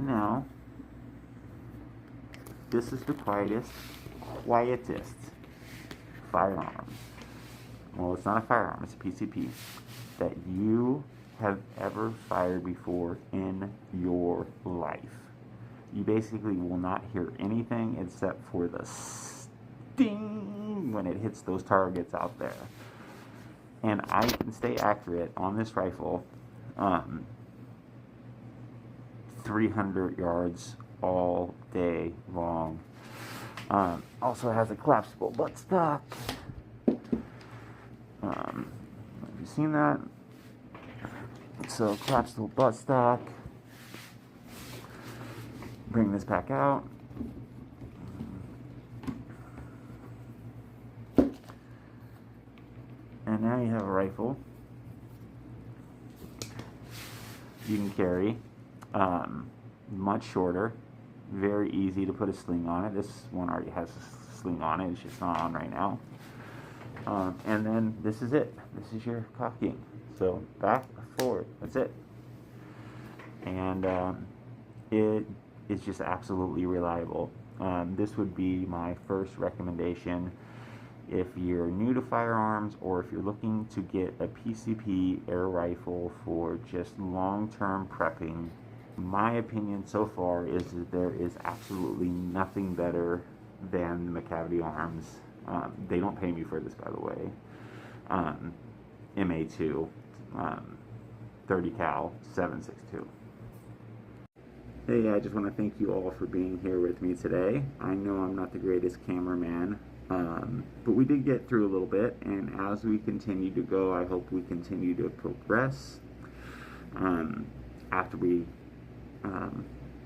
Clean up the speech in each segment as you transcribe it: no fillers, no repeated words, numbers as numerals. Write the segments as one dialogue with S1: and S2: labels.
S1: And now, this is the quietest firearm. Well, it's not a firearm, it's a PCP that you have ever fired before in your life. You basically will not hear anything except for the sting when it hits those targets out there. And I can stay accurate on this rifle 300 yards all day long. Also has a collapsible buttstock. Have you seen that? So collapsible buttstock. Bring this back out. And now you have a rifle you can carry, much shorter, very easy to put a sling on it. This one already has a sling on it, it's just not on right now. And then this is it. This is your cocking. So back, forward, that's it. And it is just absolutely reliable. This would be my first recommendation if you're new to firearms, or if you're looking to get a PCP air rifle for just long-term prepping. My opinion so far is that there is absolutely nothing better than the McCavity Arms. They don't pay me for this, by the way. MA2, 30 cal, 7.62. Hey, I just want to thank you all for being here with me today. I know I'm not the greatest cameraman, but we did get through a little bit, and as we continue to go, I hope we continue to progress. After we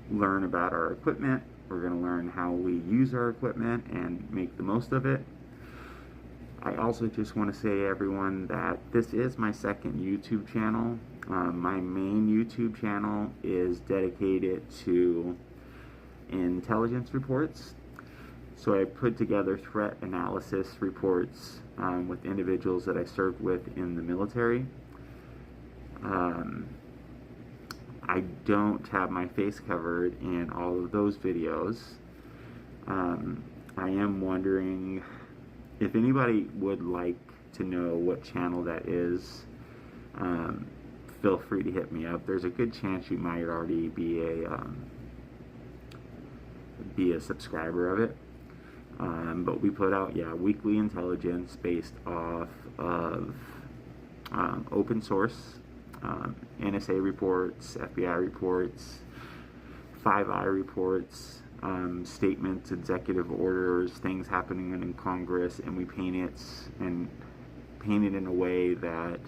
S1: learn about our equipment, we're going to learn how we use our equipment and make the most of it. I also just want to say, everyone, that this is my second YouTube channel. My main YouTube channel is dedicated to intelligence reports. So I put together threat analysis reports with individuals that I served with in the military. I don't have my face covered in all of those videos. I am wondering if anybody would like to know what channel that is. Feel free to hit me up. There's a good chance you might already be a subscriber of it. But we put out, weekly intelligence based off of open source, NSA reports, FBI reports, 5I reports, statements, executive orders, things happening in Congress, and we paint it in a way that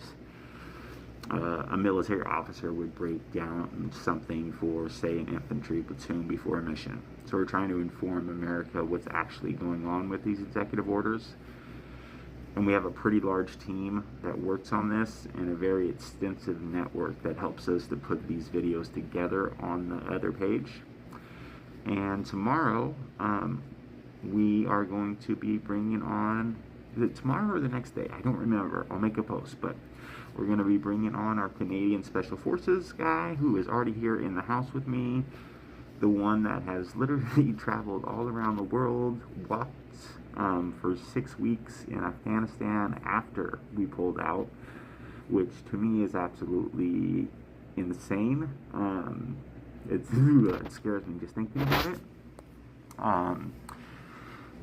S1: a military officer would break down something for, say, an infantry platoon before a mission. So we're trying to inform America what's actually going on with these executive orders. And we have a pretty large team that works on this, and a very extensive network that helps us to put these videos together on the other page. And tomorrow, we are going to be bringing on, is it tomorrow or the next day? I don't remember. I'll make a post, but we're going to be bringing on our Canadian Special Forces guy, who is already here in the house with me. The one that has literally traveled all around the world, walked for 6 weeks in Afghanistan after we pulled out, which to me is absolutely insane. It scares me just thinking about it.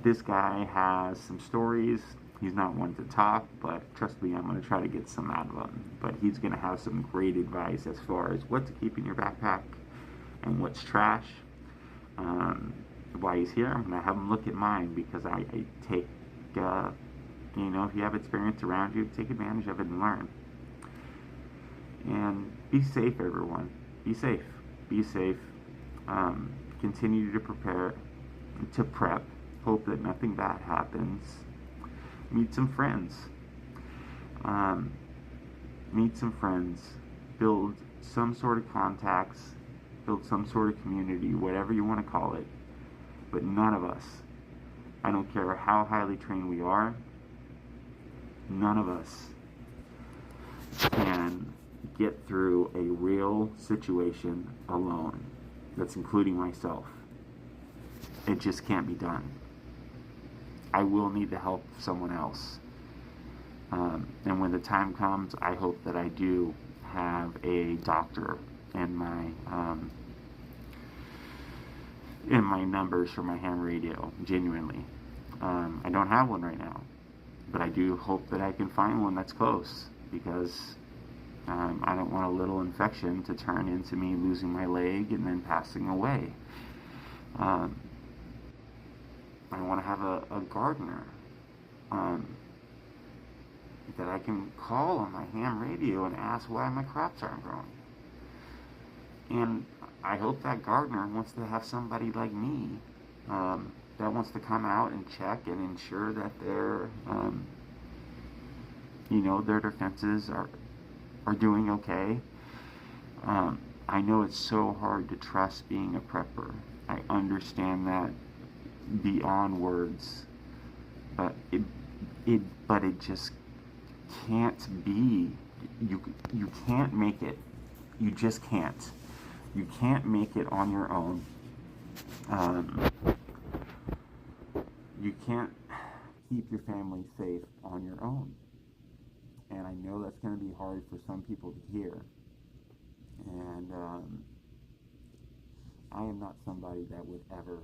S1: This guy has some stories. He's not one to talk, but trust me, I'm going to try to get some out of him. But he's going to have some great advice as far as what to keep in your backpack and what's trash. While he's here, I'm going to have him look at mine, because I take, if you have experience around you, take advantage of it and learn. And be safe, everyone. Be safe. Be safe. Continue to prepare, to prep. Hope that nothing bad happens. Meet some friends. Build some sort of contacts. Build some sort of community, whatever you want to call it. But none of us, I don't care how highly trained we are, none of us can get through a real situation alone. That's including myself. It just can't be done. I will need the help of someone else. And when the time comes, I hope that I do have a doctor in my numbers for my ham radio, genuinely. I don't have one right now, but I do hope that I can find one that's close, because I don't want a little infection to turn into me losing my leg and then passing away. I want to have a gardener that I can call on my ham radio and ask why my crops aren't growing. And I hope that gardener wants to have somebody like me that wants to come out and check and ensure that their defenses are doing okay. I know it's so hard to trust being a prepper. I understand that beyond words, but it just can't be. You can't make it. You just can't. You can't make it on your own. You can't keep your family safe on your own. And I know that's going to be hard for some people to hear. And I am not somebody that would ever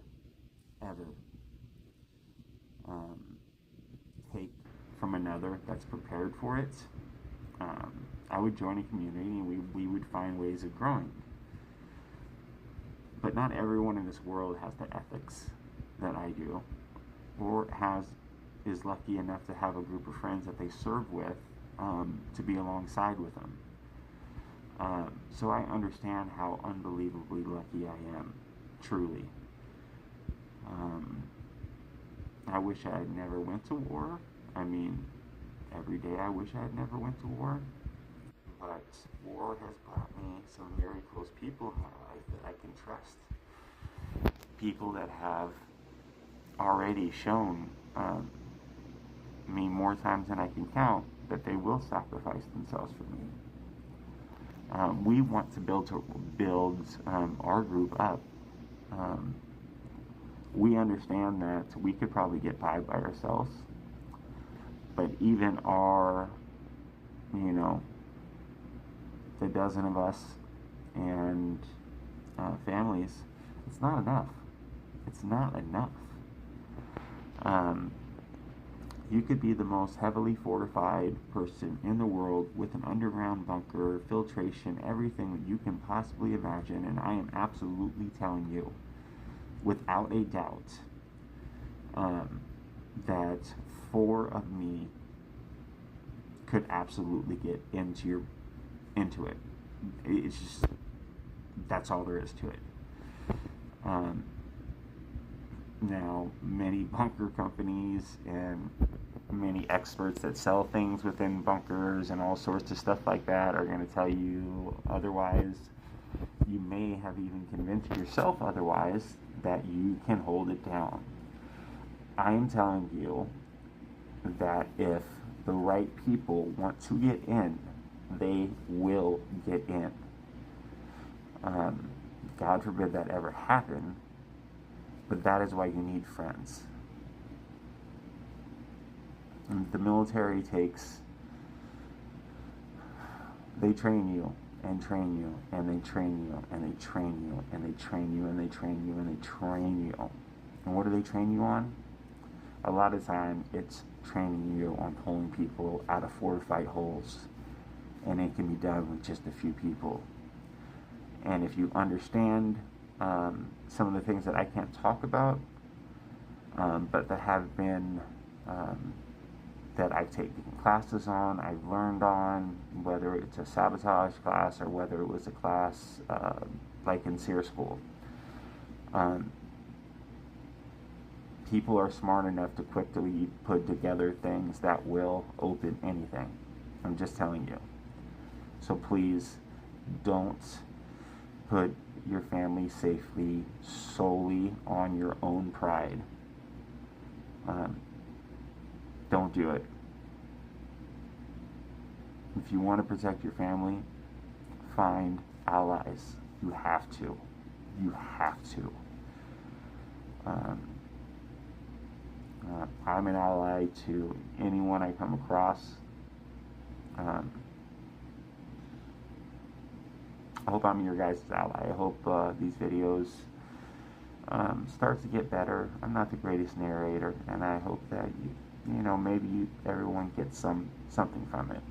S1: take from another that's prepared for it. I would join a community and we would find ways of growing. But not everyone in this world has the ethics that I do, or is lucky enough to have a group of friends that they serve with to be alongside with them. So I understand how unbelievably lucky I am, truly. I wish I had never went to war. I mean, every day I wish I had never went to war. But war has brought me some very close people in my life that I can trust. People that have already shown me more times than I can count that they will sacrifice themselves for me. We want to build our group up. We understand that we could probably get by ourselves, but even our, the dozen of us and families, it's not enough. It's not enough. You could be the most heavily fortified person in the world with an underground bunker, filtration, everything that you can possibly imagine, and I am absolutely telling you, without a doubt, that 4 of me could absolutely get into it. It's just, that's all there is to it. Now, many bunker companies and many experts that sell things within bunkers and all sorts of stuff like that are going to tell you otherwise. You may have even convinced yourself otherwise, that you can hold it down. I am telling you that if the right people want to get in, they will get in. God forbid that ever happen, but that is why you need friends. And the military they train you and train you and they train you and they train you and they train you and they train you and they train you. And what do they train you on? A lot of time it's training you on pulling people out of fortified holes, and it can be done with just a few people. And if you understand some of the things that I can't talk about, but that have been that I've taken classes on, I've learned on, whether it's a sabotage class or whether it was a class like in SEER school. People are smart enough to quickly put together things that will open anything. I'm just telling you. So please don't put your family safety solely on your own pride. Don't do it. If you want to protect your family, find allies. You have to. You have to. I'm an ally to anyone I come across. I hope I'm your guys' ally. I hope these videos start to get better. I'm not the greatest narrator, and I hope that maybe everyone gets something from it.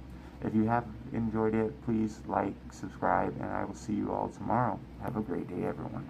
S1: If you have enjoyed it, please like, subscribe, and I will see you all tomorrow. Have a great day, everyone.